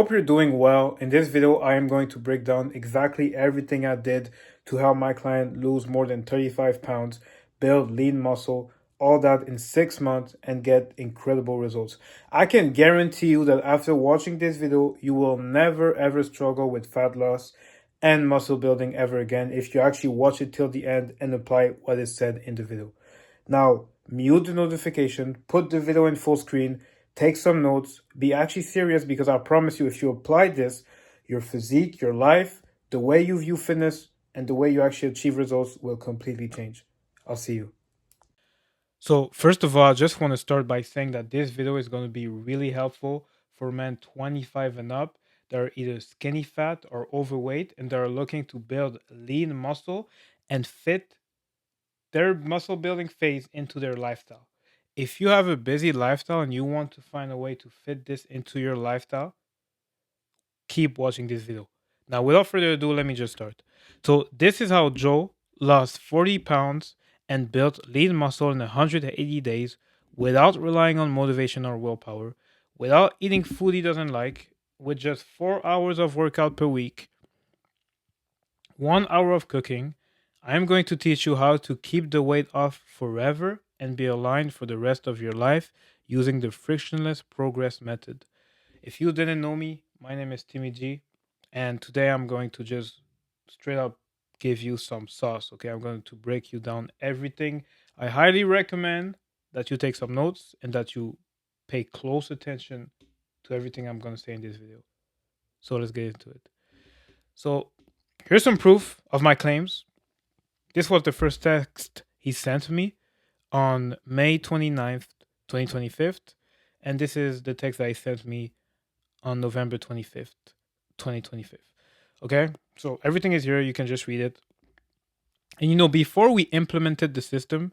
hope you're doing well. In this video, I am going to break down exactly everything I did to help my client lose more than 35 pounds, build lean muscle, all that in 6 months and get incredible results. I can guarantee you that after watching this video, you will never ever struggle with fat loss and muscle building ever again if you actually watch it till the end and apply what is said in the video. Now, mute the notification, put the video in full screen, take some notes, be actually serious because I promise you, if you apply this, your physique, your life, the way you view fitness, and the way you actually achieve results will completely change. I'll see you. So, first of all, I just want to start by saying that this video is going to be really helpful for men 25 and up that are either skinny fat or overweight and that are looking to build lean muscle and fit their muscle building phase into their lifestyle. If you have a busy lifestyle and you want to find a way to fit this into your lifestyle, keep watching this video. Now, without further ado, let me just start. So, this is how Joe lost 40 pounds and built lean muscle in 180 days without relying on motivation or willpower, without eating food he doesn't like, with just 4 hours of workout per week, 1 hour of cooking. I am going to teach you how to keep the weight off forever and be aligned for the rest of your life using the frictionless progress method. If you didn't know me, my name is Timmy G, and today I'm going to just straight up give you some sauce. Okay, I'm going to break you down everything. I highly recommend that you take some notes and that you pay close attention to everything I'm going to say in this video. So let's get into it. So here's some proof of my claims. This was the first text he sent me on May 29th, 2025. And this is the text that he sent me on November 25th, 2025. Okay? So everything is here. You can just read it. And before we implemented the system,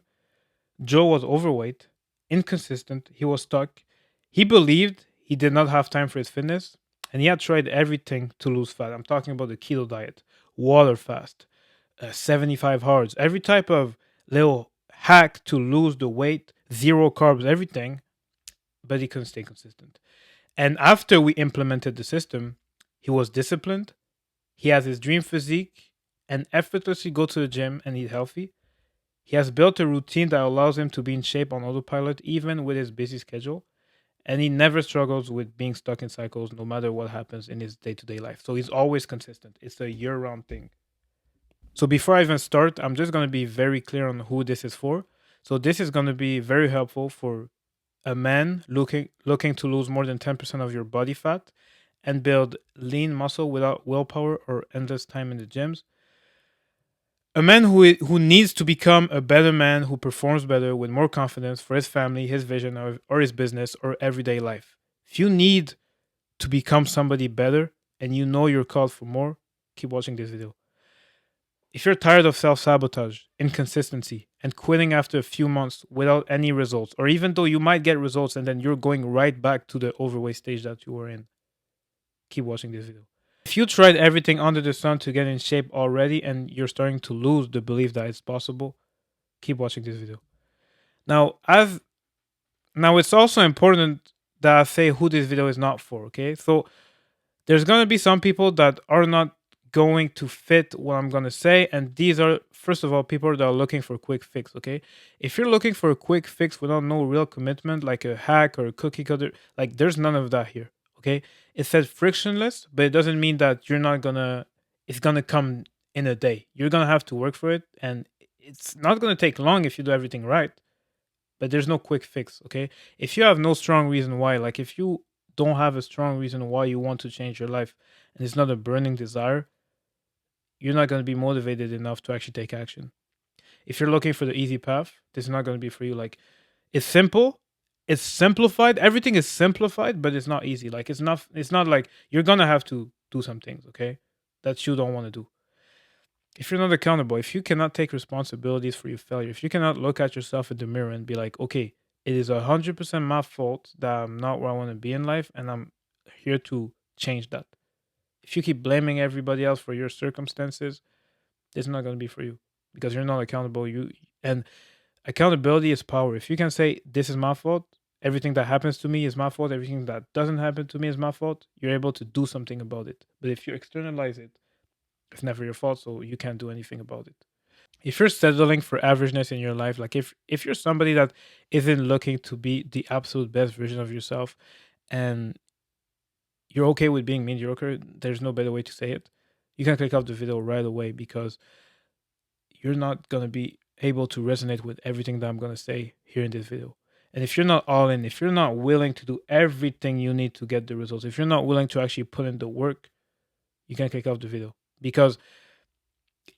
Joe was overweight, inconsistent, he was stuck. He believed he did not have time for his fitness, and he had tried everything to lose fat. I'm talking about the keto diet, water fast, 75 hards, every type of little hack to lose the weight, zero carbs, everything, but he couldn't stay consistent. And after we implemented the system, he was disciplined, he has his dream physique, and effortlessly go to the gym and eat healthy. He has built a routine that allows him to be in shape on autopilot, even with his busy schedule. And he never struggles with being stuck in cycles, no matter what happens in his day to day life. So he's always consistent. It's a year round thing. So before I even start, I'm just going to be very clear on who this is for. So this is going to be very helpful for a man looking to lose more than 10% of your body fat and build lean muscle without willpower or endless time in the gyms. A man who needs to become a better man who performs better with more confidence for his family, his vision, or his business or everyday life. If you need to become somebody better and you know you're called for more, keep watching this video. If you're tired of self sabotage, inconsistency, and quitting after a few months without any results, or even though you might get results and then you're going right back to the overweight stage that you were in, keep watching this video. If you tried everything under the sun to get in shape already and you're starting to lose the belief that it's possible, keep watching this video. Now, it's also important that I say who this video is not for, okay? So there's going to be some people that are not going to fit what I'm going to say, and these are, first of all, people that are looking for a quick fix, okay? If you're looking for a quick fix without no real commitment, like a hack or a cookie cutter, like there's none of that here, okay? It says frictionless, but it doesn't mean that it's gonna come in a day. You're gonna have to work for it, and it's not gonna take long if you do everything right, but there's no quick fix, okay? If you have no strong reason why, like if you don't have a strong reason why you want to change your life and it's not a burning desire, you're not going to be motivated enough to actually take action. If you're looking for the easy path, this is not going to be for you. Like, it's simple, it's simplified, everything is simplified, but it's not easy. Like, it's not like you're going to have to do some things, okay, that you don't want to do. If you're not accountable, if you cannot take responsibilities for your failure, if you cannot look at yourself in the mirror and be like, okay, it is 100% my fault that I'm not where I want to be in life, and I'm here to change that. If you keep blaming everybody else for your circumstances, it's not going to be for you because you're not accountable. And accountability is power. If you can say this is my fault everything that happens to me is my fault, everything that doesn't happen to me is my fault, you're able to do something about it. But if you externalize it, it's never your fault, so you can't do anything about it. If you're settling for averageness in your life, like if you're somebody that isn't looking to be the absolute best version of yourself, and you're okay with being mediocre, there's no better way to say it. You can click off the video right away because you're not going to be able to resonate with everything that I'm going to say here in this video. And if you're not all in, if you're not willing to do everything you need to get the results, if you're not willing to actually put in the work, you can click off the video because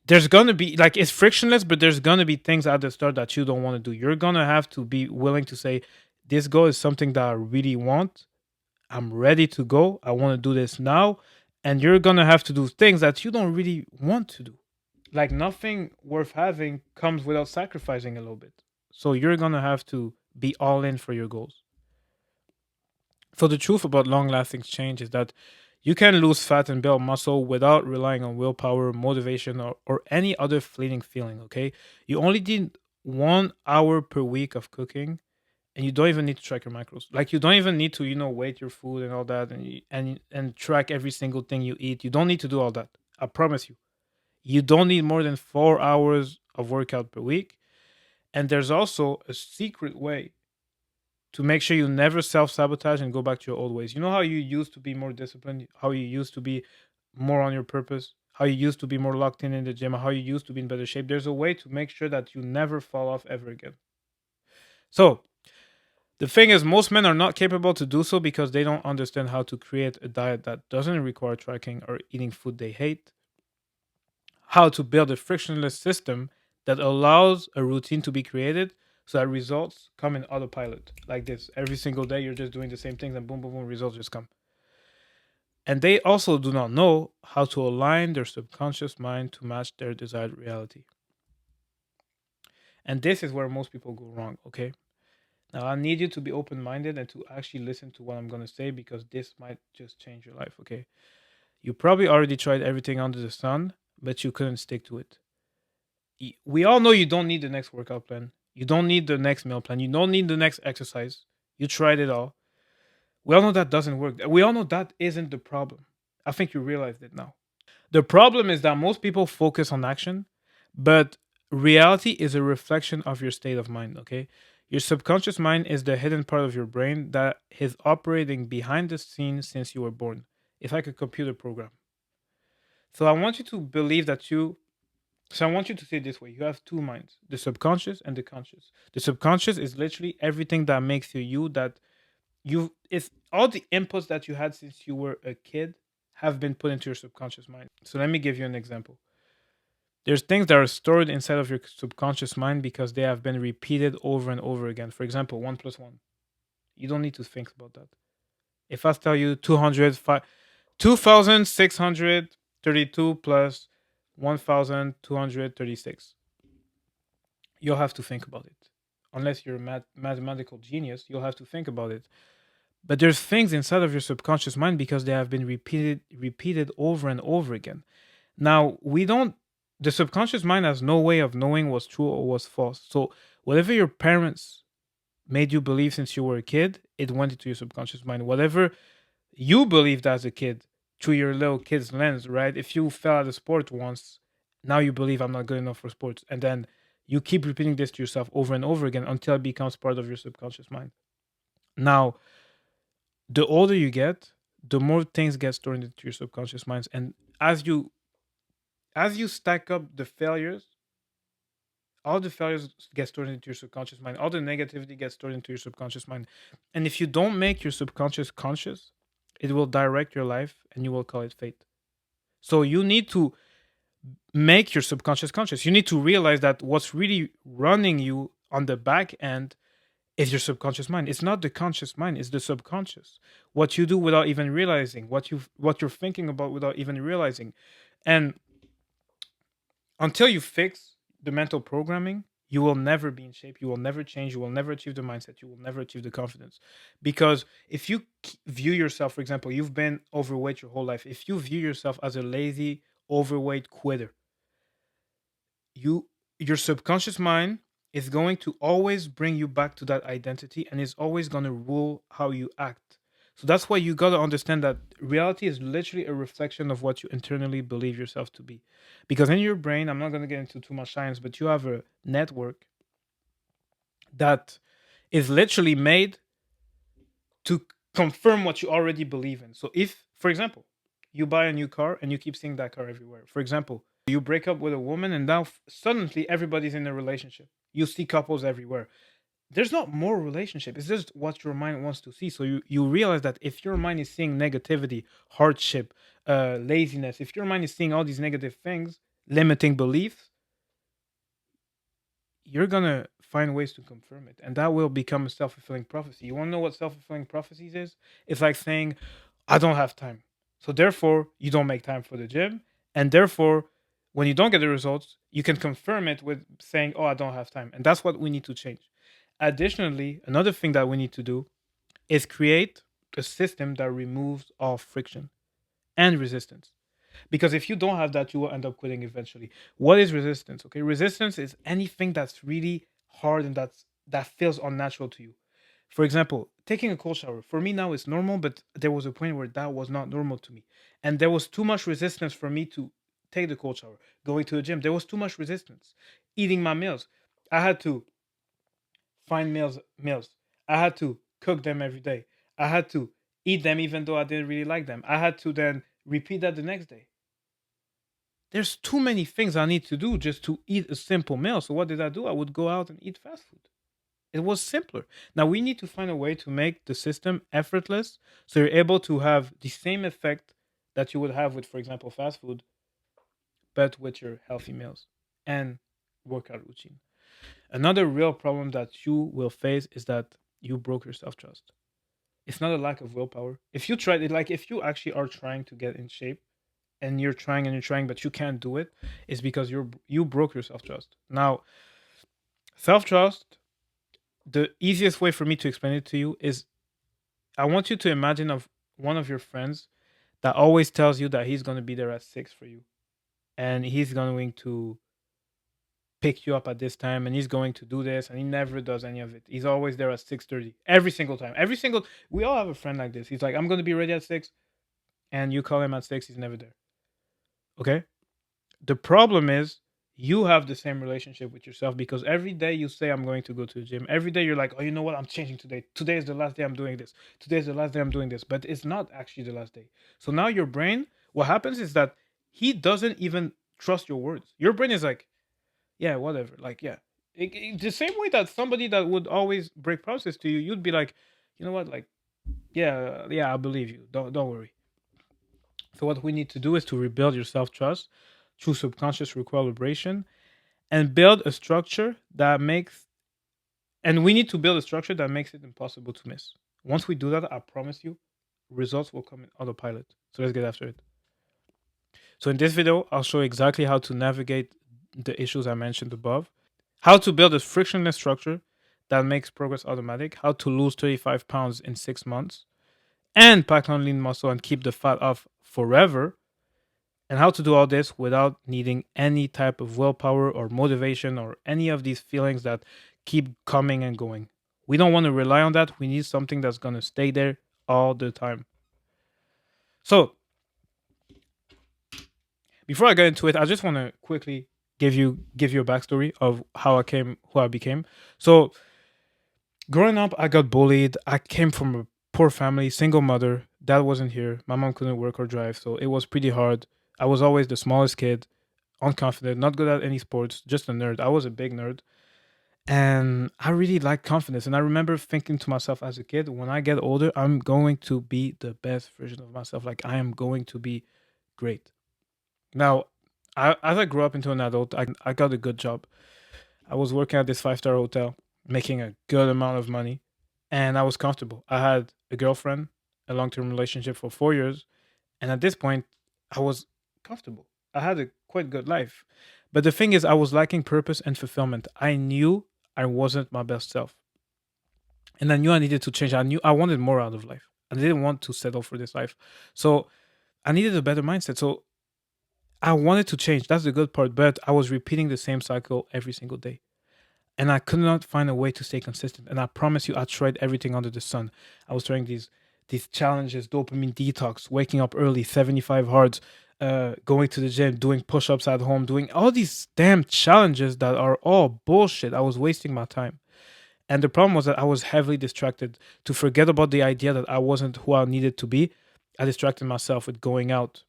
there's going to be like it's frictionless, but there's going to be things at the start that you don't want to do. You're going to have to be willing to say, this goal is something that I really want. I'm ready to go. I want to do this now. And you're going to have to do things that you don't really want to do. Like nothing worth having comes without sacrificing a little bit. So you're going to have to be all in for your goals. So the truth about long lasting change is that you can lose fat and build muscle without relying on willpower, motivation, or any other fleeting feeling. Okay. You only need 1 hour per week of cooking, and you don't even need to track your macros. Like you don't even need to, weight your food and all that, and track every single thing you eat. You don't need to do all that. I promise you. You don't need more than 4 hours of workout per week. And there's also a secret way to make sure you never self sabotage and go back to your old ways. You know how you used to be more disciplined, how you used to be more on your purpose, how you used to be more locked in the gym, how you used to be in better shape. There's a way to make sure that you never fall off ever again. So, the thing is, most men are not capable to do so because they don't understand how to create a diet that doesn't require tracking or eating food they hate, how to build a frictionless system that allows a routine to be created so that results come in autopilot like this. Every single day, you're just doing the same things and boom, boom, boom, results just come. And they also do not know how to align their subconscious mind to match their desired reality. And this is where most people go wrong, okay? Now, I need you to be open minded and to actually listen to what I'm going to say because this might just change your life, okay? You probably already tried everything under the sun, but you couldn't stick to it. We all know you don't need the next workout plan. You don't need the next meal plan. You don't need the next exercise. You tried it all. We all know that doesn't work. We all know that isn't the problem. I think you realized it now. The problem is that most people focus on action, but reality is a reflection of your state of mind, okay? Your subconscious mind is the hidden part of your brain that is operating behind the scenes since you were born. It's like a computer program. So I want you to believe that you So I want you to say it this way. You have two minds, the subconscious and the conscious. The subconscious is literally everything that makes you you, that it's all the inputs that you had since you were a kid have been put into your subconscious mind. So let me give you an example. There's things that are stored inside of your subconscious mind because they have been repeated over and over again. For example, 1 plus 1. You don't need to think about that. If I tell you 2,632 plus 1,236, you'll have to think about it. Unless you're a mathematical genius, you'll have to think about it. But there's things inside of your subconscious mind because they have been repeated over and over again. Now, we don't the subconscious mind has no way of knowing what's true or what's false. So whatever your parents made you believe since you were a kid, it went into your subconscious mind. Whatever you believed as a kid through your little kid's lens, right? If you fell at a sport once, now you believe I'm not good enough for sports. And then you keep repeating this to yourself over and over again until it becomes part of your subconscious mind. Now, the older you get, the more things get stored into your subconscious minds. And as you stack up the failures, all the failures get stored into your subconscious mind. All the negativity gets stored into your subconscious mind. And if you don't make your subconscious conscious, it will direct your life and you will call it fate. So you need to make your subconscious conscious. You need to realize that what's really running you on the back end is your subconscious mind. It's not the conscious mind, it's the subconscious. What you do without even realizing, what you're thinking about without even realizing. And until you fix the mental programming, you will never be in shape. You will never change. You will never achieve the mindset. You will never achieve the confidence. Because if you view yourself, for example, you've been overweight your whole life. If you view yourself as a lazy, overweight quitter, your subconscious mind is going to always bring you back to that identity and is always going to rule how you act. So that's why you got to understand that reality is literally a reflection of what you internally believe yourself to be. Because in your brain, I'm not going to get into too much science, but you have a network that is literally made to confirm what you already believe in. So if, for example, you buy a new car and you keep seeing that car everywhere. For example, you break up with a woman and now suddenly everybody's in a relationship. You see couples everywhere. There's not more relationship. It's just what your mind wants to see. So you realize that if your mind is seeing negativity, hardship, laziness, if your mind is seeing all these negative things, limiting beliefs, you're gonna find ways to confirm it, and that will become a self-fulfilling prophecy. You want to know what self-fulfilling prophecies is? It's like saying, I don't have time, so therefore you don't make time for the gym, and therefore when you don't get the results, you can confirm it with saying, oh, I don't have time. And that's what we need to change. Additionally, another thing that we need to do is create a system that removes all friction and resistance. Because if you don't have that, you will end up quitting eventually. What is resistance? Okay, resistance is anything that's really hard and that feels unnatural to you. For example, taking a cold shower. For me now it's normal, but there was a point where that was not normal to me. And there was too much resistance for me to take the cold shower. Going to the gym, there was too much resistance. Eating my meals. I had to find meals. I had to cook them every day. I had to eat them even though I didn't really like them. I had to then repeat that the next day. There's too many things I need to do just to eat a simple meal. So what did I do? I would go out and eat fast food. It was simpler. Now we need to find a way to make the system effortless so you're able to have the same effect that you would have with, for example, fast food, but with your healthy meals and workout routine. Another real problem that you will face is that you broke your self trust. It's not a lack of willpower. If you tried it, like if you actually are trying to get in shape, and you're trying but you can't do it, is because you broke your self-trust. Now, self-trust, the easiest way for me to explain it to you is, I want you to imagine of one of your friends that always tells you that he's going to be there at 6 for you, and he's going to pick you up at this time, and he's going to do this, and he never does any of it. He's always there at 6:30 every single time. We all have a friend like this. He's like, I'm going to be ready at 6, and you call him at 6, he's never there. Okay? The problem is you have the same relationship with yourself, because every day you say, I'm going to go to the gym. Every day you're like, oh, you know what? I'm changing today. Today is the last day I'm doing this. Today is the last day I'm doing this. But it's not actually the last day. So now your brain, what happens is that he doesn't even trust your words. Your brain is like, yeah, whatever. Like, yeah. The same way that somebody that would always break promises to you, you'd be like, you know what? Like, yeah, yeah, I believe you. Don't worry. So what we need to do is to rebuild your self-trust through subconscious recalibration, and build a structure that makes and we need to build a structure that makes it impossible to miss. Once we do that, I promise you, results will come in autopilot. So let's get after it. So in this video, I'll show exactly how to navigate the issues I mentioned above, how to build a frictionless structure that makes progress automatic, how to lose 35 pounds in 6 months, and pack on lean muscle and keep the fat off forever, and how to do all this without needing any type of willpower or motivation or any of these feelings that keep coming and going. We don't want to rely on that. We need something that's going to stay there all the time. So, before I get into it, I just want to quickly give you a backstory of how I came, who I became. So, growing up, I got bullied. I came from a poor family, single mother. Dad wasn't here. My mom couldn't work or drive, so it was pretty hard. I was always the smallest kid, unconfident, not good at any sports, just a nerd. I was a big nerd. And I really like confidence. And I remember thinking to myself as a kid, when I get older, I'm going to be the best version of myself. Like, I am going to be great. Now, as I grew up into an adult, I got a good job. I was working at this five-star hotel, making a good amount of money, and I was comfortable. I had a girlfriend, a long-term relationship for 4 years, and at this point, I was comfortable. I had a quite good life. But the thing is, I was lacking purpose and fulfillment. I knew I wasn't my best self. And I knew I needed to change. I knew I wanted more out of life. I didn't want to settle for this life. So I needed a better mindset. So I wanted to change. That's the good part. But I was repeating the same cycle every single day. and I could not find a way to stay consistent. And I promise you, I tried everything under the sun. I was trying these challenges, dopamine detox, waking up early, 75 hards, going to the gym, doing push-ups at home, doing all these damn challenges that are all bullshit. I was wasting my time. And the problem was that I was heavily distracted. To forget about the idea that I wasn't who I needed to be, I distracted myself with going out,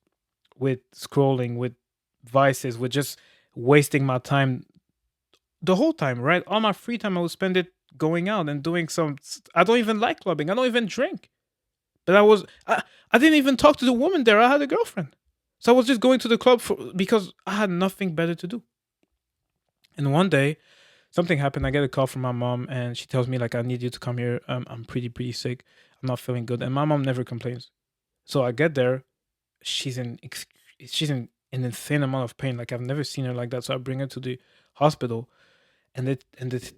with scrolling, with vices, with just wasting my time the whole time, right? All my free time, I would spend it going out and doing some. I don't even like clubbing. I don't even drink. But I didn't even talk to the woman there. I had a girlfriend. So I was just going to the club because I had nothing better to do. And one day, something happened. I get a call from my mom, and she tells me like, "I need you to come here. I'm pretty sick. I'm not feeling good." And my mom never complains. So I get there. She's in she's in an insane amount of pain. Like I've never seen her like that. So I bring her to the hospital, and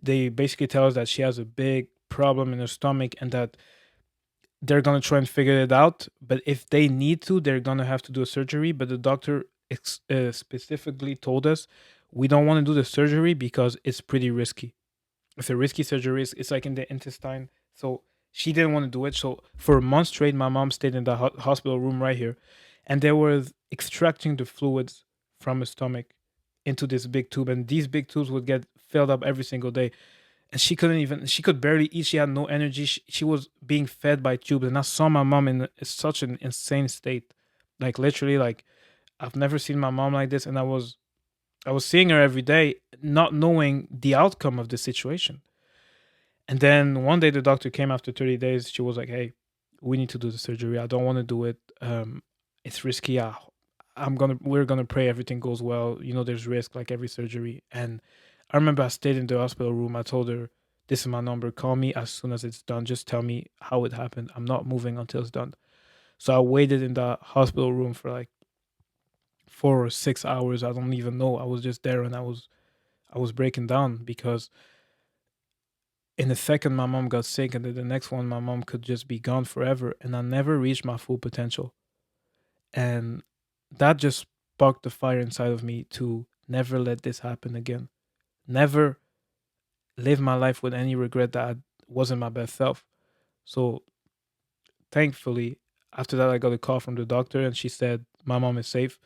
they basically tell us that she has a big problem in her stomach, and that they're gonna try and figure it out. But if they need to, they're gonna have to do a surgery. But the doctor specifically told us we don't want to do the surgery because it's pretty risky. It's a risky surgery. It's like in the intestine. So she didn't want to do it. So for a month straight, my mom stayed in the hospital room right here, and they were extracting the fluids from her stomach into this big tube, and these big tubes would get filled up every single day. And she could barely eat. She had no energy. She was being fed by tubes, and I saw my mom in such an insane state, like literally, like I've never seen my mom like this, and I was seeing her every day, not knowing the outcome of the situation. And then one day the doctor came after 30 days. She was like, "Hey, we need to do the surgery. I don't want to do it. It's risky. We're gonna pray everything goes well. You know, there's risk like every surgery." And I remember I stayed in the hospital room. I told her, "This is my number. Call me as soon as it's done. Just tell me how it happened. I'm not moving until it's done." So I waited in the hospital room for like 4 or 6 hours. I don't even know. I was just there, and I was breaking down because in a second my mom got sick, and then the next one my mom could just be gone forever, and I never reached my full potential. And that just sparked the fire inside of me to never let this happen again. Never live my life with any regret that I wasn't my best self. So thankfully, after that, I got a call from the doctor, and she said my mom is safe,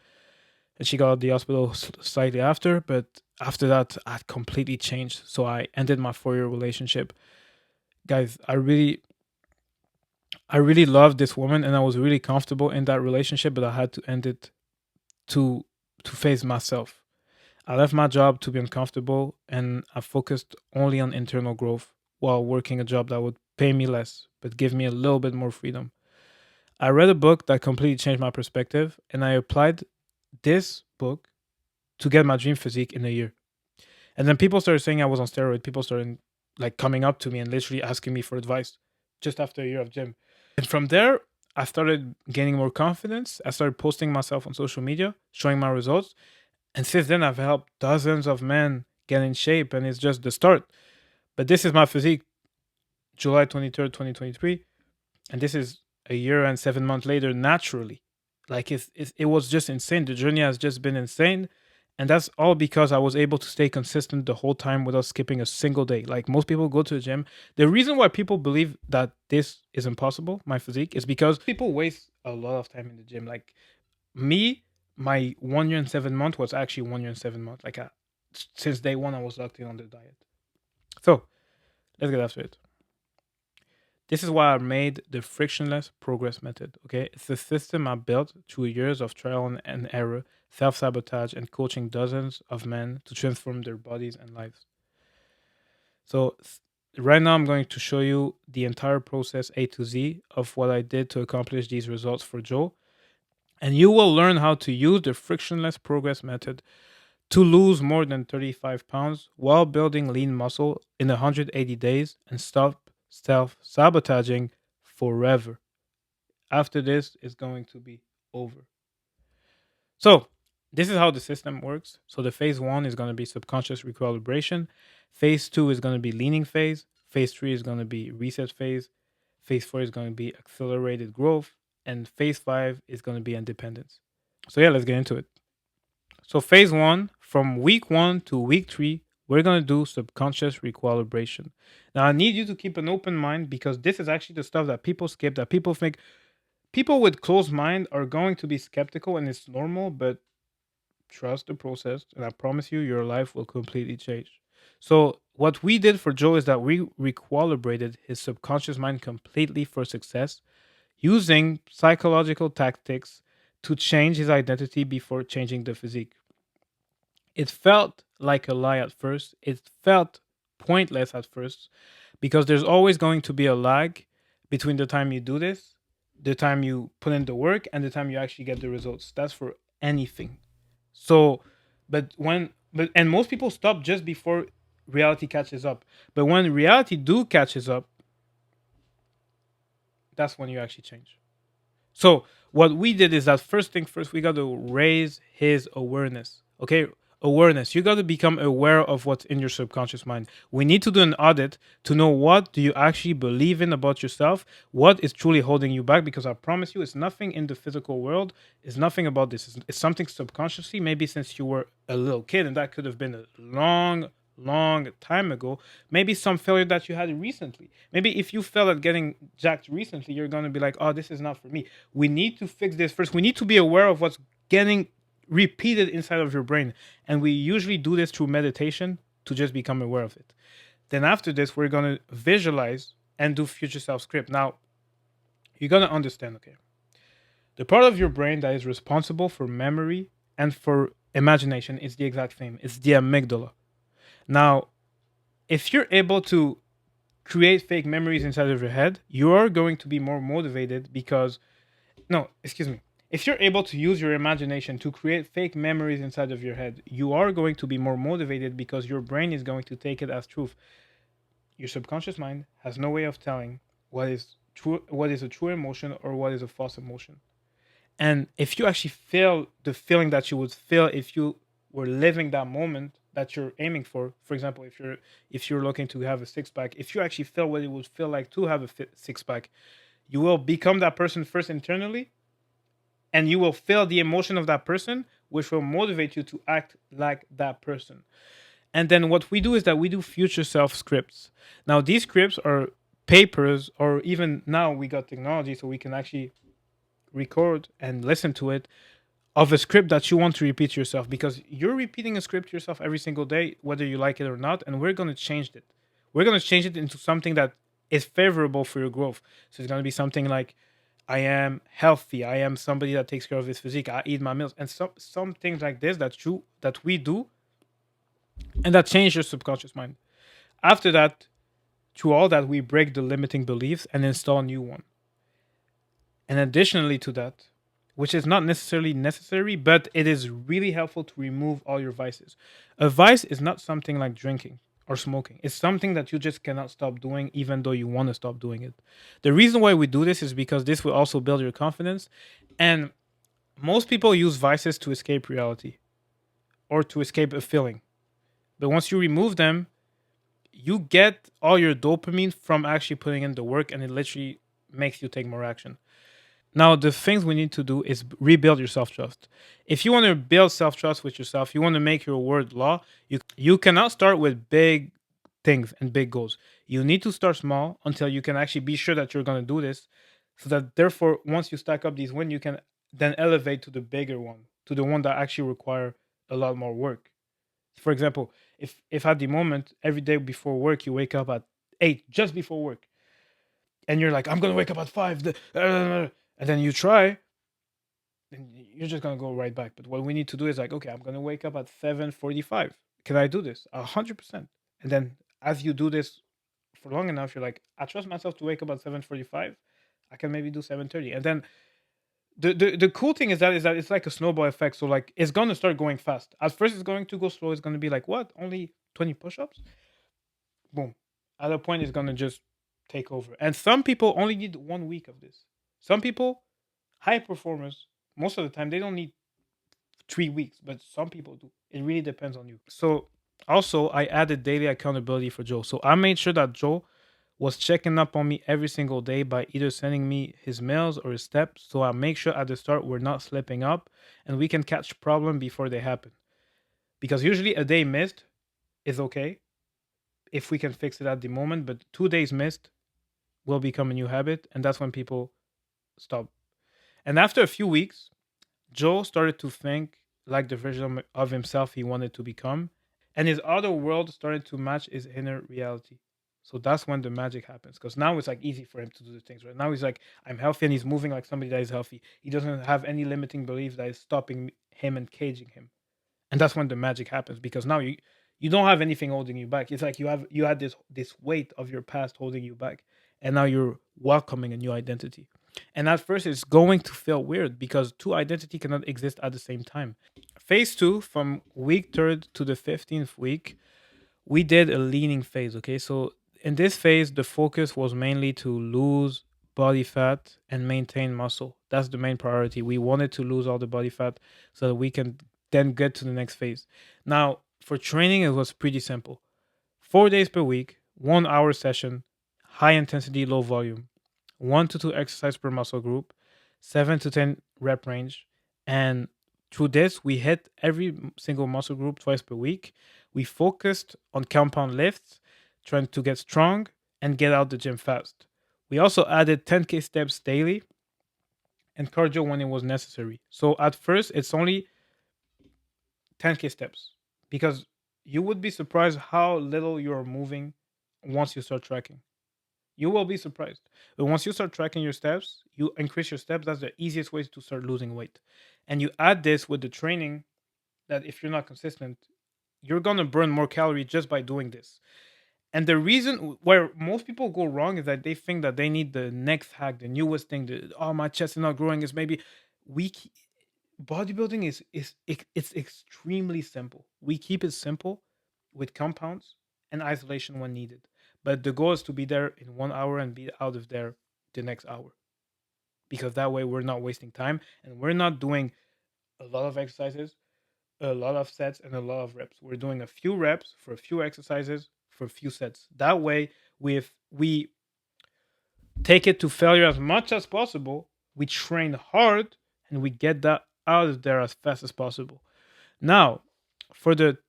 and she got out of the hospital slightly after. But after that, I completely changed. So I ended my 4 year relationship. Guys, I really loved this woman, and I was really comfortable in that relationship, but I had to end it to face myself. I left my job to be uncomfortable, and I focused only on internal growth while working a job that would pay me less but give me a little bit more freedom. I read a book that completely changed my perspective, and I applied this book to get my dream physique in a year. And then people started saying I was on steroid. People started like coming up to me and literally asking me for advice just after a year of gym. And from there, I started gaining more confidence. I started posting myself on social media, showing my results. And since then, I've helped dozens of men get in shape, and it's just the start. But this is my physique, July 23rd, 2023. And this is a year and 7 months later, naturally. Like it was just insane. The journey has just been insane. And that's all because I was able to stay consistent the whole time without skipping a single day. Like most people go to the gym. The reason why people believe that this is impossible, my physique, is because people waste a lot of time in the gym. Like me, my 1 year and 7 months was actually 1 year and 7 months. Like since day one, I was locked in on the diet. So let's get after it. This is why I made the frictionless progress method. Okay, it's a system I built through years of trial and error, self sabotage, and coaching dozens of men to transform their bodies and lives. So, right now, I'm going to show you the entire process A to Z of what I did to accomplish these results for Joe. And you will learn how to use the frictionless progress method to lose more than 35 pounds while building lean muscle in 180 days and stop self sabotaging forever. After this, it's going to be over. So, this is how the system works. So, the phase one is going to be subconscious recalibration. Phase two is going to be leaning phase. Phase three is going to be reset phase. Phase four is going to be accelerated growth. And phase five is going to be independence. So, yeah, let's get into it. So, phase one, from week one to week three, we're going to do subconscious recalibration. Now, I need you to keep an open mind because this is actually the stuff that people skip, that people think. People with closed mind are going to be skeptical, and it's normal, but trust the process, and I promise you, your life will completely change. So, what we did for Joe is that we recalibrated his subconscious mind completely for success using psychological tactics to change his identity before changing the physique. It felt like a lie at first. It felt pointless at first because there's always going to be a lag between the time you do this, the time you put in the work, and the time you actually get the results. That's for anything. So, and most people stop just before reality catches up. But when reality do catches up, that's when you actually change. So what we did is that first thing first, we got to raise his awareness. Okay, awareness. You got to become aware of what's in your subconscious mind. We need to do an audit to know what do you actually believe in about yourself, what is truly holding you back. Because I promise you, it's nothing in the physical world. It's nothing about this. It's something subconsciously. Maybe since you were a little kid, and that could have been a long time ago. Maybe some failure that you had recently. Maybe if you failed at getting jacked recently, you're going to be like, oh, this is not for me. We need to fix this first. We need to be aware of what's getting repeated inside of your brain. And we usually do this through meditation to just become aware of it. Then after this, we're going to visualize and do future self script. Now, you're going to understand, okay, the part of your brain that is responsible for memory and for imagination is the exact same. It's the amygdala. Now, if you're able to create fake memories inside of your head, you are going to be more motivated because, no, excuse me. If you're able to use your imagination to create fake memories inside of your head, you are going to be more motivated because your brain is going to take it as truth. Your subconscious mind has no way of telling what is true, what is a true emotion or what is a false emotion. And if you actually feel the feeling that you would feel if you were living that moment that you're aiming for example, if you're looking to have a six pack, if you actually feel what it would feel like to have a six pack, you will become that person first internally, and you will feel the emotion of that person, which will motivate you to act like that person. And then what we do is that we do future self scripts. Now these scripts are papers, or even now we got technology so we can actually record and listen to it, of a script that you want to repeat yourself, because you're repeating a script yourself every single day, whether you like it or not. And we're going to change it. We're going to change it into something that is favorable for your growth. So it's going to be something like, I am healthy. I am somebody that takes care of his physique. I eat my meals, and some things like this that we do, and that change your subconscious mind. After that, through all that, we break the limiting beliefs and install a new one. And additionally to that, which is not necessarily necessary, but it is really helpful to remove all your vices. A vice is not something like drinking or smoking. It's something that you just cannot stop doing, even though you want to stop doing it. The reason why we do this is because this will also build your confidence. And most people use vices to escape reality or to escape a feeling. But once you remove them, you get all your dopamine from actually putting in the work, and it literally makes you take more action. Now, the things we need to do is rebuild your self trust. If you want to build self trust with yourself, you want to make your word law, you cannot start with big things and big goals. You need to start small until you can actually be sure that you're going to do this. So that, therefore, once you stack up these wins, you can then elevate to the bigger one, to the one that actually require a lot more work. For example, if at the moment, every day before work, you wake up at 8, just before work, and you're like, I'm going to wake up at 5, and then you try, then you're just gonna go right back. But what we need to do is like, okay, I'm gonna wake up at 7:45. Can I do this? 100%. And then as you do this for long enough, you're like, I trust myself to wake up at 7:45. I can maybe do 7:30. And then the cool thing is that it's like a snowball effect. So like it's gonna start going fast. At first it's going to go slow. It's gonna be like, what? Only 20 push-ups? Boom. At a point it's gonna just take over. And some people only need 1 week of this. Some people, high performers, most of the time they don't need 3 weeks, but some people do. It really depends on you. So also I added daily accountability for Joe. So I made sure that Joe was checking up on me every single day by either sending me his mails or his steps. So I make sure at the start we're not slipping up and we can catch problem before they happen. Because usually a day missed is okay if we can fix it at the moment, but 2 days missed will become a new habit, and that's when people stop. And after a few weeks, Joe started to think like the version of himself he wanted to become, and his outer world started to match his inner reality. So that's when the magic happens. Because now it's like easy for him to do the things. Right now he's like, I'm healthy, and he's moving like somebody that is healthy. He doesn't have any limiting beliefs that is stopping him and caging him. And that's when the magic happens, because now you don't have anything holding you back. It's like you had this weight of your past holding you back, and now you're welcoming a new identity. And at first it's going to feel weird because two identity cannot exist at the same time. Phase two, from week third to the 15th week, we did a leaning phase. Okay, so in this phase the focus was mainly to lose body fat and maintain muscle. That's the main priority. We wanted to lose all the body fat so that we can then get to the next phase. Now for training it was pretty simple: 4 days per week, 1 hour session, high intensity, low volume, 1 to 2 exercise per muscle group, 7 to 10 rep range. And through this, we hit every single muscle group twice per week. We focused on compound lifts, trying to get strong and get out the gym fast. We also added 10K steps daily and cardio when it was necessary. So at first, it's only 10K steps, because you would be surprised how little you're moving once you start tracking. You will be surprised. But once you start tracking your steps, you increase your steps. That's the easiest way to start losing weight. And you add this with the training, that if you're not consistent, you're going to burn more calories just by doing this. And the reason where most people go wrong is that they think that they need the next hack, the newest thing. Oh, my chest is not growing. Is maybe weak. Bodybuilding it's extremely simple. We keep it simple with compounds and isolation when needed. But the goal is to be there in 1 hour and be out of there the next hour. Because that way we're not wasting time and we're not doing a lot of exercises, a lot of sets, and a lot of reps. We're doing a few reps for a few exercises for a few sets. That way, if we take it to failure as much as possible, we train hard and we get that out of there as fast as possible. Now, for the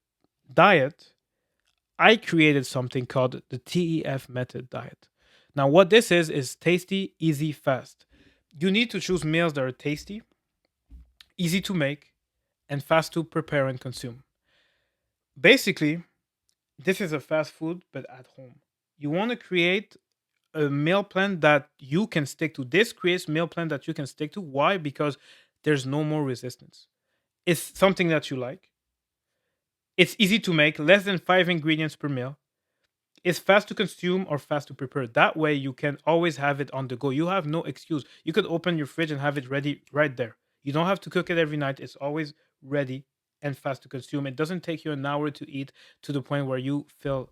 diet, I created something called the TEF method diet. Now, what this is tasty, easy, fast. You need to choose meals that are tasty, easy to make, and fast to prepare and consume. Basically, this is a fast food, but at home. You want to create a meal plan that you can stick to. This creates meal plan that you can stick to. Why? Because there's no more resistance. It's something that you like. It's easy to make, less than 5 ingredients per meal. It's fast to consume or fast to prepare. That way, you can always have it on the go. You have no excuse. You could open your fridge and have it ready right there. You don't have to cook it every night. It's always ready and fast to consume. It doesn't take you an hour to eat to the point where you feel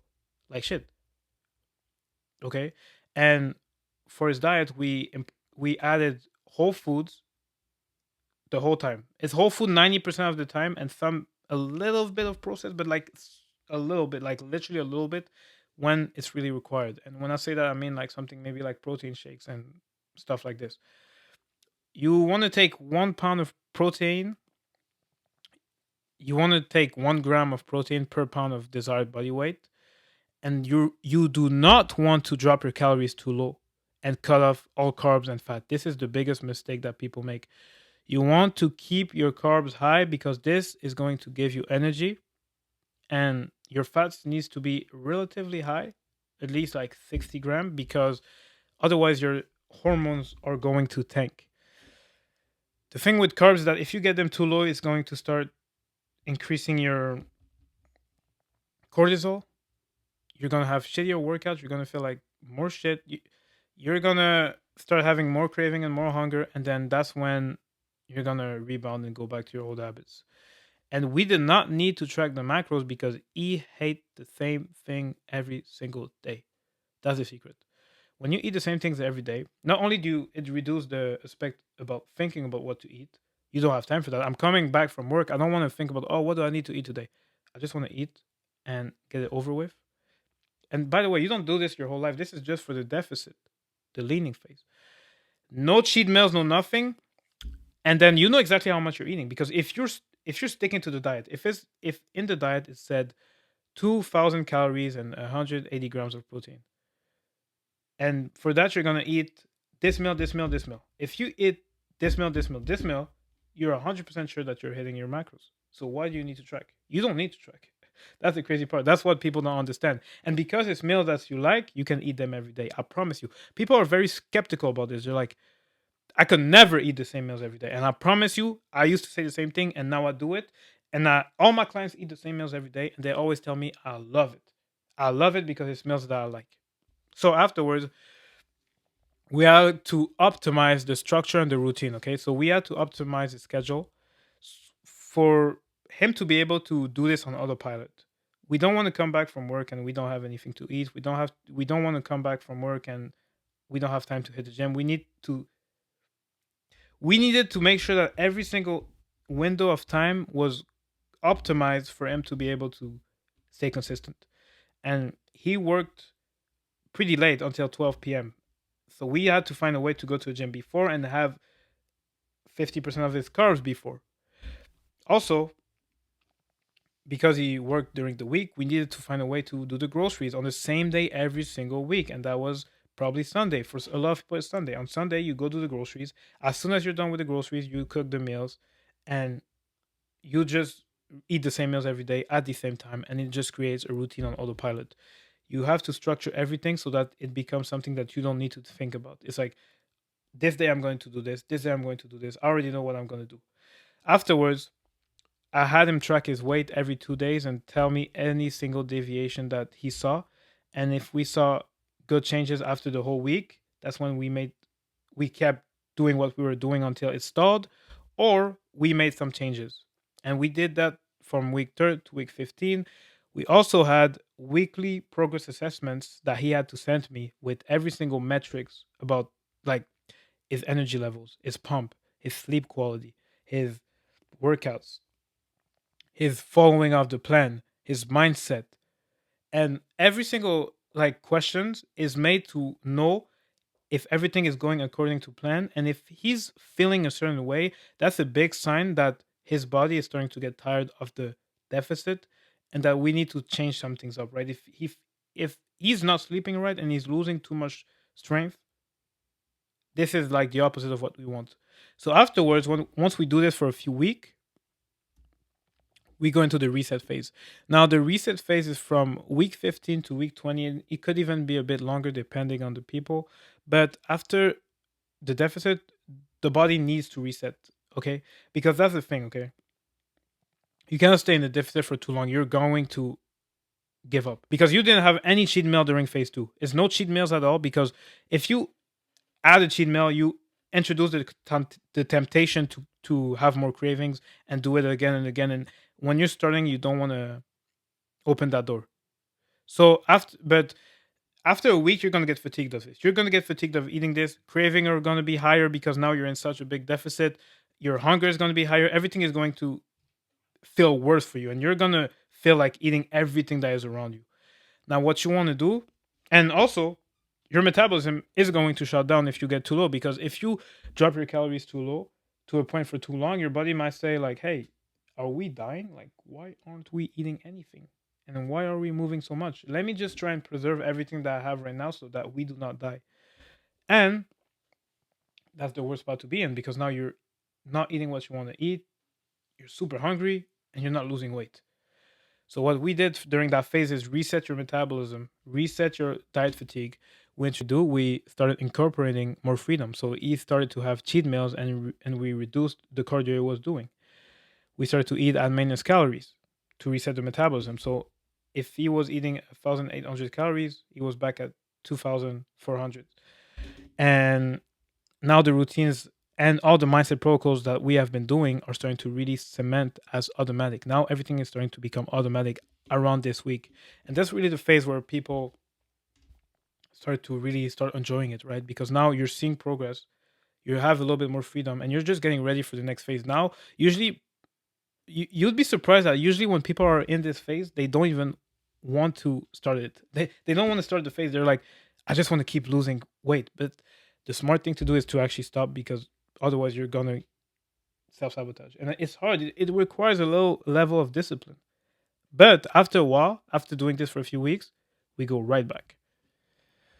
like shit. Okay, and for his diet, we added whole foods the whole time. It's whole food 90% of the time, and some a little bit of processed, but like a little bit, like literally a little bit, when it's really required. And when I say that, I mean like something maybe like protein shakes and stuff like this. You want to take 1 pound of protein. You want to take 1 gram of protein per pound of desired body weight, and you do not want to drop your calories too low and cut off all carbs and fat. This is the biggest mistake that people make. You want to keep your carbs high because this is going to give you energy, and your fats needs to be relatively high, at least like 60 gram, because otherwise your hormones are going to tank. The thing with carbs is that if you get them too low, it's going to start increasing your cortisol. You're gonna have shittier workouts. You're gonna feel like more shit. You're gonna start having more craving and more hunger, and then that's when you're gonna rebound and go back to your old habits. And we did not need to track the macros because he ate the same thing every single day. That's the secret. When you eat the same things every day, not only do it reduce the aspect about thinking about what to eat, you don't have time for that. I'm coming back from work. I don't want to think about, oh, what do I need to eat today? I just want to eat and get it over with. And by the way, you don't do this your whole life. This is just for the deficit, the leaning phase. No cheat meals, no nothing. And then you know exactly how much you're eating, because if you're sticking to the diet, if in the diet it said 2,000 calories and 180 grams of protein. And for that, you're gonna eat this meal, this meal, this meal. If you eat this meal, this meal, this meal, you're 100% sure that you're hitting your macros. So why do you need to track? You don't need to track. That's the crazy part. That's what people don't understand. And because it's meals that you like, you can eat them every day. I promise you. People are very skeptical about this. They're like, I could never eat the same meals every day. And I promise you, I used to say the same thing, and now I do it. And all my clients eat the same meals every day, and they always tell me, I love it. I love it because it's meals that I like. So afterwards, we had to optimize the structure and the routine. Okay, so we had to optimize the schedule for him to be able to do this on autopilot. We don't want to come back from work and we don't have anything to eat. We don't want to come back from work and we don't have time to hit the gym. We needed to make sure that every single window of time was optimized for him to be able to stay consistent. And he worked pretty late until 12 p.m. So we had to find a way to go to the gym before and have 50% of his carbs before. Also, because he worked during the week, we needed to find a way to do the groceries on the same day every single week. And that was probably Sunday. For a lot of people, it's Sunday. On Sunday, you go do the groceries. As soon as you're done with the groceries, you cook the meals and you just eat the same meals every day at the same time. And it just creates a routine on autopilot. You have to structure everything so that it becomes something that you don't need to think about. It's like, this day I'm going to do this day I'm going to do this. I already know what I'm going to do. Afterwards, I had him track his weight every 2 days and tell me any single deviation that he saw. And if we saw good changes after the whole week, that's when we kept doing what we were doing until it stalled, or we made some changes. And we did that from week 3rd to week 15. We also had weekly progress assessments that he had to send me with every single metrics about, like, his energy levels, his pump, his sleep quality, his workouts, his following of the plan, his mindset, and every single like questions is made to know if everything is going according to plan. And if he's feeling a certain way, that's a big sign that his body is starting to get tired of the deficit and that we need to change some things up, right? If he's not sleeping right and he's losing too much strength, this is like the opposite of what we want. So afterwards, once we do this for a few weeks, we go into the reset phase. Now, the reset phase is from week 15 to week 20. And it could even be a bit longer depending on the people. But after the deficit, the body needs to reset, okay? Because that's the thing, okay? You cannot stay in the deficit for too long. You're going to give up because you didn't have any cheat meal during phase two. It's no cheat meals at all because if you add a cheat meal, you introduce the temptation to have more cravings and do it again and again. And when you're starting, you don't want to open that door. So after a week, you're gonna get fatigued of this. You're gonna get fatigued of eating this. Craving are gonna be higher because now you're in such a big deficit. Your hunger is gonna be higher. Everything is going to feel worse for you, and you're gonna feel like eating everything that is around you. Now, what you want to do, and also your metabolism is going to shut down if you get too low. Because if you drop your calories too low to a point for too long, your body might say like, "Hey, are we dying? Like, why aren't we eating anything? And then why are we moving so much? Let me just try and preserve everything that I have right now so that we do not die." And that's the worst spot to be in because now you're not eating what you want to eat. You're super hungry and you're not losing weight. So what we did during that phase is reset your metabolism, reset your diet fatigue. Which we started incorporating more freedom. So he started to have cheat meals and we reduced the cardio he was doing. We started to eat at maintenance calories to reset the metabolism. So if he was eating 1,800 calories, he was back at 2,400. And now the routines and all the mindset protocols that we have been doing are starting to really cement as automatic. Now everything is starting to become automatic around this week. And that's really the phase where people start to really start enjoying it, right? Because now you're seeing progress, you have a little bit more freedom, and you're just getting ready for the next phase. Now, usually, you'd be surprised that usually when people are in this phase, they don't even want to start it. They don't want to start the phase. They're like, I just want to keep losing weight. But the smart thing to do is to actually stop because otherwise you're gonna self sabotage, and it's hard. It requires a low level of discipline. But after a while, after doing this for a few weeks, we go right back.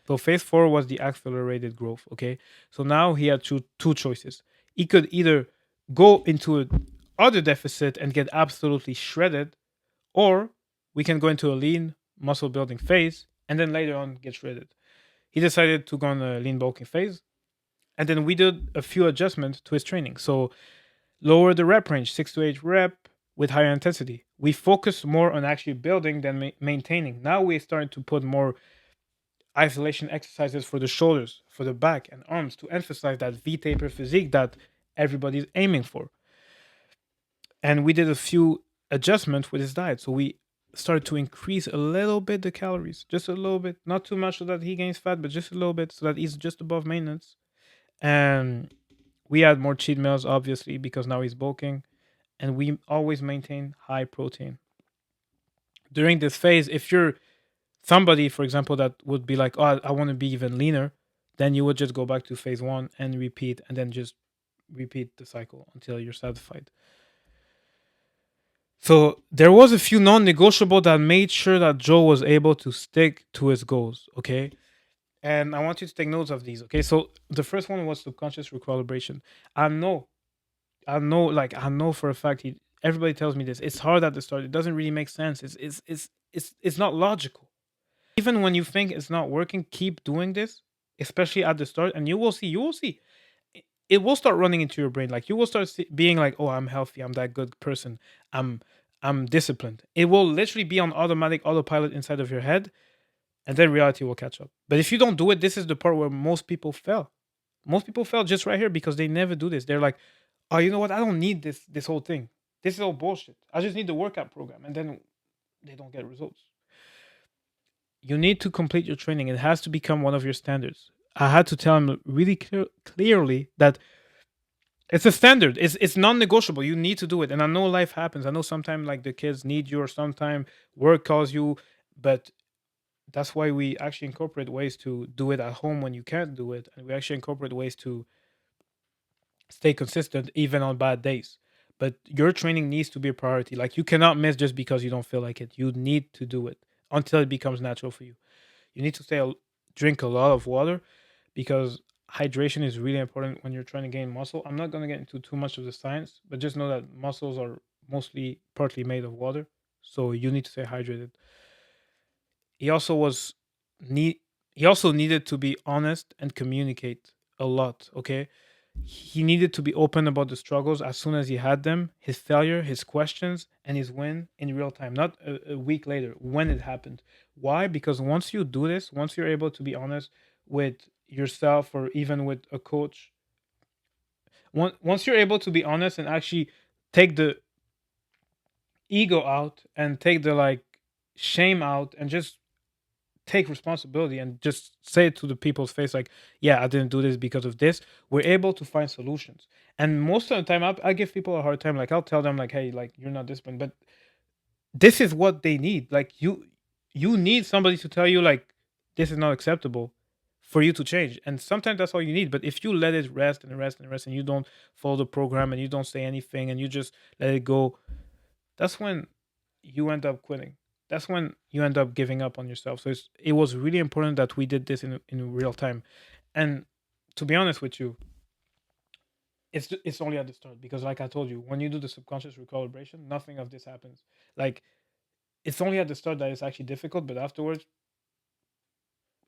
So phase four was the accelerated growth. Okay. So now he had two choices. He could either go into a other deficit and get absolutely shredded, or we can go into a lean muscle building phase and then later on get shredded. He decided to go on a lean bulking phase. And then we did a few adjustments to his training. So lower the rep range, 6 to 8 rep with higher intensity. We focus more on actually building than maintaining. Now we're starting to put more isolation exercises for the shoulders, for the back and arms to emphasize that V taper physique that everybody's aiming for. And we did a few adjustments with his diet. So we started to increase a little bit the calories, just a little bit, not too much so that he gains fat, but just a little bit so that he's just above maintenance. And we add more cheat meals, obviously, because now he's bulking. And we always maintain high protein. During this phase, if you're somebody, for example, that would be like, oh, I want to be even leaner, then you would just go back to phase one and repeat, and then just repeat the cycle until you're satisfied. So there was a few non-negotiable that made sure that Joe was able to stick to his goals. Okay. And I want you to take notes of these. Okay. So the first one was subconscious recalibration. I know, I know for a fact everybody tells me this. It's hard at the start. It doesn't really make sense. It's not logical. Even when you think it's not working, keep doing this, especially at the start, and you will see. It will start running into your brain. Like you will start being like, "Oh, I'm healthy. I'm that good person. I'm I'm disciplined." It will literally be on automatic autopilot inside of your head, and then reality will catch up. But if you don't do it, this is the part where most people fail. Most people fail just right here because they never do this. They're like, "Oh, you know what? I don't need this whole thing. This is all bullshit. I just need the workout program," and then they don't get results. You need to complete your training. It has to become one of your standards. I had to tell him really clearly that it's a standard. It's non-negotiable. You need to do it. And I know life happens. I know sometimes like the kids need you, or sometimes work calls you, but that's why we actually incorporate ways to do it at home when you can't do it, and we actually incorporate ways to stay consistent even on bad days. But your training needs to be a priority. Like you cannot miss just because you don't feel like it. You need to do it until it becomes natural for you. You need to drink a lot of water because hydration is really important when you're trying to gain muscle. I'm not going to get into too much of the science, but just know that muscles are mostly partly made of water. So you need to stay hydrated. He also was need he also needed to be honest and communicate a lot, okay? He needed to be open about the struggles as soon as he had them, his failure, his questions, and his win in real time, not a week later when it happened. Why? Because once you do this, once you're able to be honest with yourself or even with a coach, once you're able to be honest and actually take the ego out and take the like shame out and just take responsibility and just say it to the people's face like, yeah, I didn't do this because of this, we're able to find solutions. And most of the time I give people a hard time. Like I'll tell them like, hey, like you're not disciplined, but this is what they need. Like you need somebody to tell you like this is not acceptable for you to change. And sometimes that's all you need. But if you let it rest and rest and rest and you don't follow the program and you don't say anything and you just let it go, that's when you end up quitting. That's when you end up giving up on yourself. So it was really important that we did this in real time. And to be honest with you, it's only at the start because, like I told you, when you do the subconscious recalibration, nothing of this happens. Like it's only at the start that it's actually difficult, but afterwards,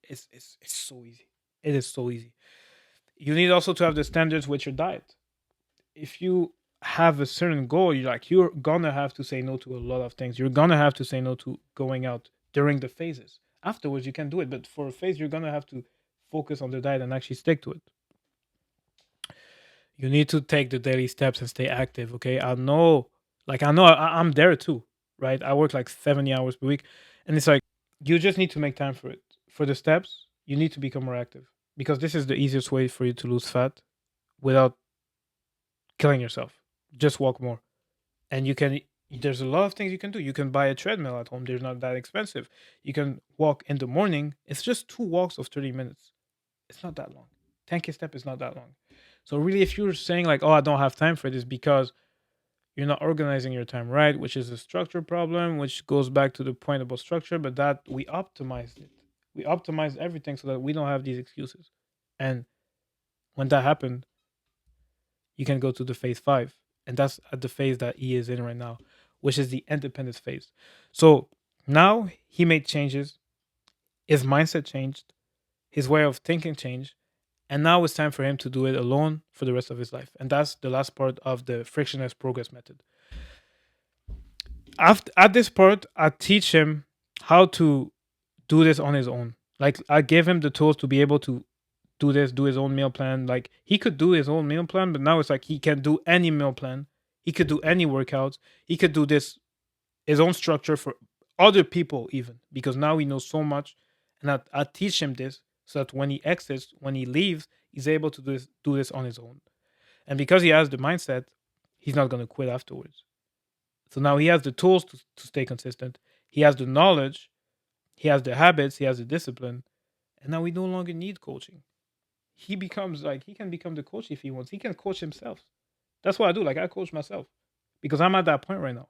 it's so easy. It is so easy. You need also to have the standards with your diet. If you have a certain goal, you're gonna have to say no to a lot of things. You're gonna have to say no to going out during the phases. Afterwards, you can do it, but for a phase, you're gonna have to focus on the diet and actually stick to it. You need to take the daily steps and stay active. Okay, I know I'm there too, right? I work like 70 hours per week, and it's like you just need to make time for it. For the steps, you need to become more active because this is the easiest way for you to lose fat without killing yourself. Just walk more. And there's a lot of things you can do. You can buy a treadmill at home. They're not that expensive. You can walk in the morning. It's just 2 walks of 30 minutes. It's not that long. 10K step is not that long. So really, if you're saying like, oh, I don't have time for this because You're not organizing your time right, which is a structure problem, which goes back to the point about structure, but that we optimized it. We optimized everything so that we don't have these excuses. And when that happened, you can go to the phase five. And that's at the phase that he is in right now, which is the independence phase. So now he made changes, his mindset changed, his way of thinking changed, and now it's time for him to do it alone for the rest of his life. And that's the last part of the frictionless progress method. After at this part, I teach him how to do this on his own. Like I gave him the tools to be able to do this, do his own meal plan. Like he could do his own meal plan, but now it's like he can do any meal plan. He could do any workouts. He could do this his own structure for other people even because now he knows so much, and I teach him this so that when he exits, when he leaves, he's able to do this on his own. And because he has the mindset, he's not going to quit afterwards. So now he has the tools to stay consistent. He has the knowledge, he has the habits, he has the discipline, and now we no longer need coaching. He becomes like he can become the coach if he wants. He can coach himself. That's what I do. Like I coach myself because I'm at that point right now.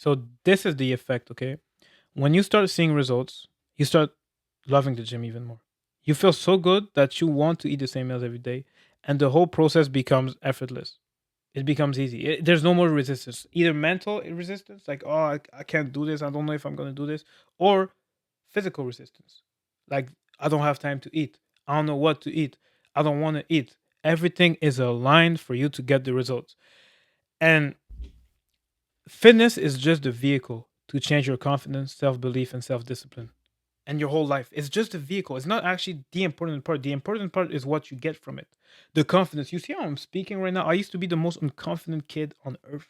So this is the effect, okay? When you start seeing results, you start loving the gym even more. You feel so good that you want to eat the same meals every day, and the whole process becomes effortless. It becomes easy. There's no more resistance, either mental resistance, like, oh, I can't do this, I don't know if I'm going to do this, or physical resistance, like, I don't have time to eat, I don't know what to eat, I don't want to eat. Everything is aligned for you to get the results. And fitness is just the vehicle to change your confidence, self belief, and self discipline, and your whole life. It's just a vehicle. It's not actually the important part. The important part is what you get from it. The confidence. You see how I'm speaking right now? I used to be the most unconfident kid on earth.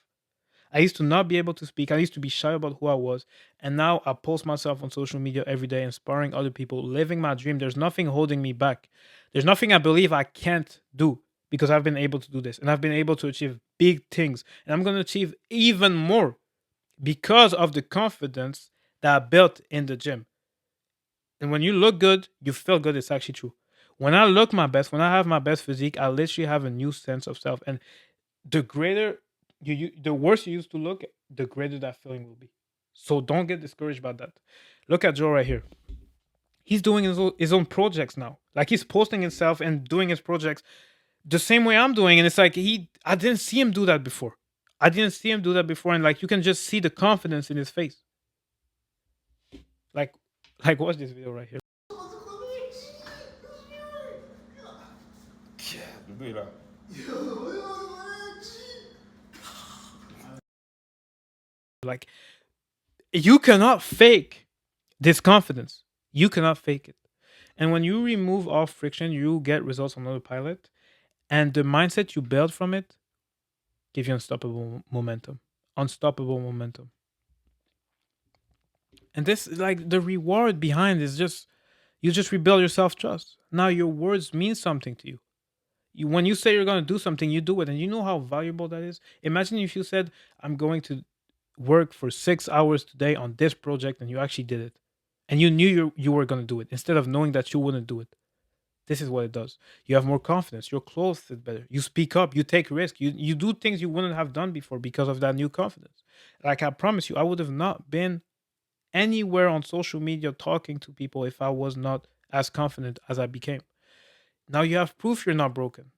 I used to not be able to speak. I used to be shy about who I was. And now I post myself on social media every day, inspiring other people, living my dream. There's nothing holding me back. There's nothing I believe I can't do because I've been able to do this. And I've been able to achieve big things. And I'm going to achieve even more because of the confidence that I built in the gym. And when you look good, you feel good. It's actually true. When I look my best, when I have my best physique, I literally have a new sense of self. And the greater the worse you used to look, the greater that feeling will be. So don't get discouraged about that. Look at Joe right here. He's doing his own projects now. Like he's posting himself and doing his projects the same way I'm doing. And it's like I didn't see him do that before. I didn't see him do that before. And like you can just see the confidence in his face. Like, like watch this video right here. Like you cannot fake this confidence. You cannot fake it. And when you remove all friction, you get results on autopilot. And the mindset you build from it give you unstoppable momentum. Unstoppable momentum. And this like the reward behind is just you just rebuild your self-trust. Now your words mean something to you. When you say you're going to do something, you do it, and you know how valuable that is. Imagine if you said, I'm going to work for 6 hours today on this project, and you actually did it, and you knew you were going to do it instead of knowing that you wouldn't do it. This is what it does. You have more confidence. Your clothes fit better. You speak up. You take risks. You do things you wouldn't have done before because of that new confidence. Like I promise you, I would have not been anywhere on social media talking to people if I was not as confident as I became. Now you have proof you're not broken,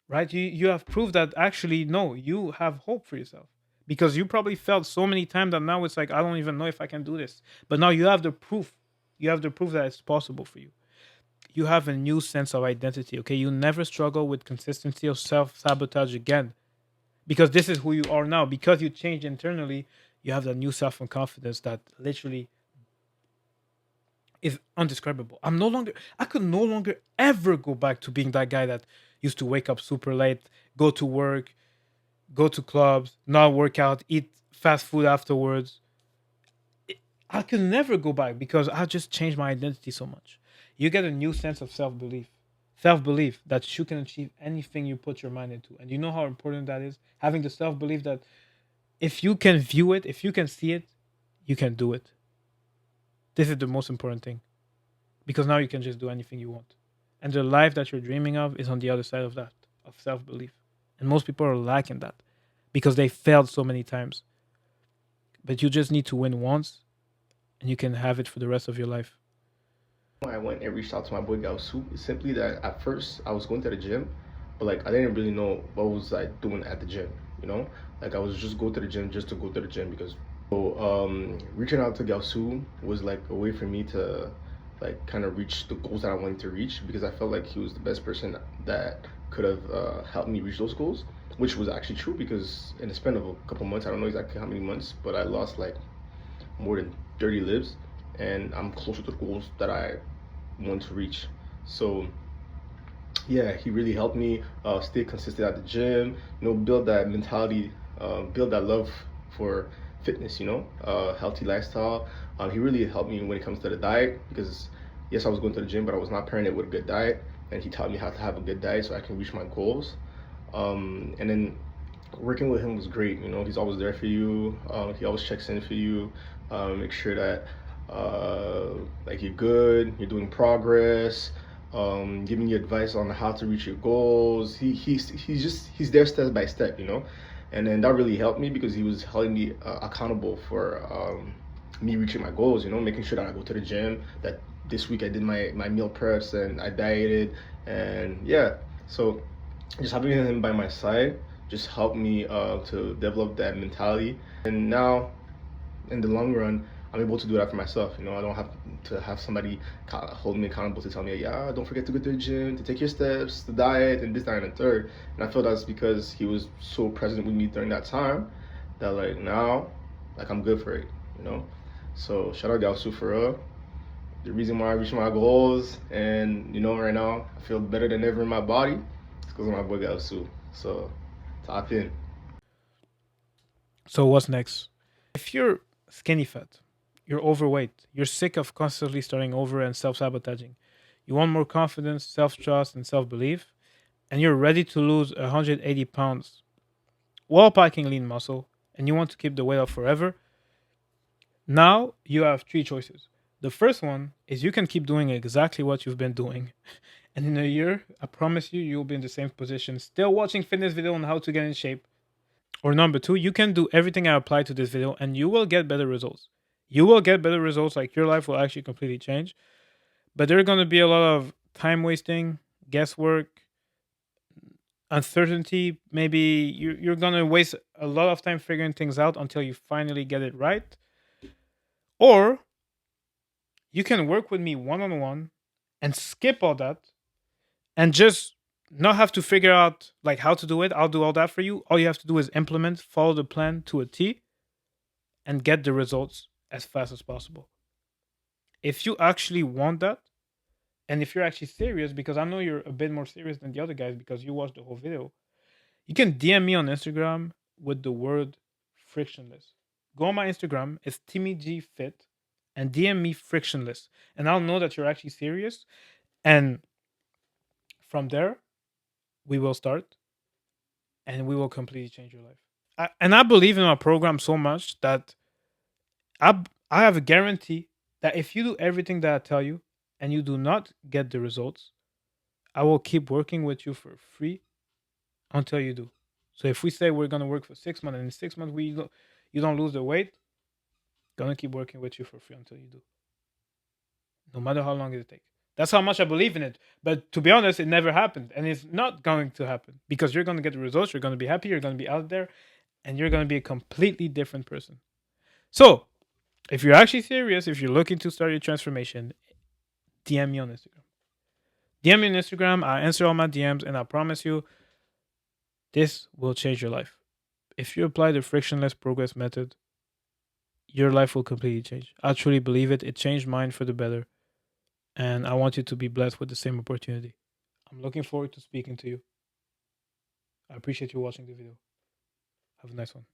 right? You have proof that actually no, you have hope for yourself because you probably felt so many times that now it's like I don't even know if I can do this. But now you have the proof. You have the proof that it's possible for you. You have a new sense of identity. Okay, you never struggle with consistency or self sabotage again because this is who you are now. Because you changed internally, you have that new self and confidence that literally is undescribable. I could no longer ever go back to being that guy that used to wake up super late, go to work, go to clubs, not work out, eat fast food afterwards. I could never go back because I just changed my identity so much. You get a new sense of self belief that you can achieve anything you put your mind into. And you know how important that is? Having the self belief that if you can view it, if you can see it, you can do it. This is the most important thing because now you can just do anything you want. And the life that you're dreaming of is on the other side of that, of self belief. And most people are lacking that because they failed so many times. But you just need to win once and you can have it for the rest of your life. I went and reached out to my boy Gausu. It's simply that at first I was going to the gym, but like I didn't really know what was I doing at the gym. You know, like I was just go to the gym just to go to the gym because. So reaching out to Gausu was like a way for me to like kind of reach the goals that I wanted to reach because I felt like he was the best person that could have helped me reach those goals, which was actually true because in the span of a couple months, I don't know exactly how many months, but I lost like more than 30 lives and I'm closer to the goals that I want to reach. So yeah, he really helped me stay consistent at the gym, build that mentality, build that love for fitness, healthy lifestyle. He really helped me when it comes to the diet because yes, I was going to the gym, but I was not pairing it with a good diet, and he taught me how to have a good diet so I can reach my goals. And then working with him was great. He's always there for you. He always checks in for you, make sure that like you're good, you're doing progress, giving you advice on how to reach your goals. He's there step by step, and then that really helped me because he was holding me accountable for me reaching my goals. Making sure that I go to the gym. That this week I did my meal preps and I dieted, and yeah, so just having him by my side just helped me to develop that mentality. And now, in the long run, I'm able to do that for myself. I don't have to have somebody hold me accountable to tell me, yeah, don't forget to go to the gym, to take your steps, to diet, and this, that, and the third. And I feel that's because he was so present with me during that time that like now, like I'm good for it. You know. So shout out Galsu for real. The reason why I reached my goals, and right now I feel better than ever in my body, is because of my boy Galsu. So tap in. So, what's next? If you're skinny fat, you're overweight, you're sick of constantly starting over and self sabotaging, you want more confidence, self trust, and self belief, and you're ready to lose 180 pounds while packing lean muscle, and you want to keep the weight off forever, now you have three choices. The first one is you can keep doing exactly what you've been doing. And in a year, I promise you, you'll be in the same position, still watching fitness video on how to get in shape. Or number two, you can do everything I applied to this video and you will get better results. You will get better results, like your life will actually completely change. But there are going to be a lot of time wasting, guesswork, uncertainty. Maybe you're going to waste a lot of time figuring things out until you finally get it right. Or you can work with me one on one and skip all that and just not have to figure out like how to do it. I'll do all that for you. All you have to do is implement, follow the plan to a T, and get the results as fast as possible. If you actually want that, and if you're actually serious, because I know you're a bit more serious than the other guys because you watched the whole video, you can DM me on Instagram with the word frictionless. Go on my Instagram, it's Timmy G Fit, and DM me frictionless. And I'll know that you're actually serious. And from there, we will start and we will completely change your life. And I believe in our program so much that I have a guarantee that if you do everything that I tell you and you do not get the results, I will keep working with you for free until you do. So if we say we're gonna work for 6 months and in 6 months you don't lose the weight, gonna keep working with you for free until you do, no matter how long it takes. That's how much I believe in it. But to be honest, it never happened, and it's not going to happen because you're gonna get the results. You're gonna be happy. You're gonna be out there, and you're gonna be a completely different person. So if you're actually serious, if you're looking to start your transformation, DM me on Instagram. DM me on Instagram. I answer all my DMs, and I promise you, this will change your life. If you apply the frictionless progress method, your life will completely change. I truly believe it. It changed mine for the better, and I want you to be blessed with the same opportunity. I'm looking forward to speaking to you. I appreciate you watching the video. Have a nice one.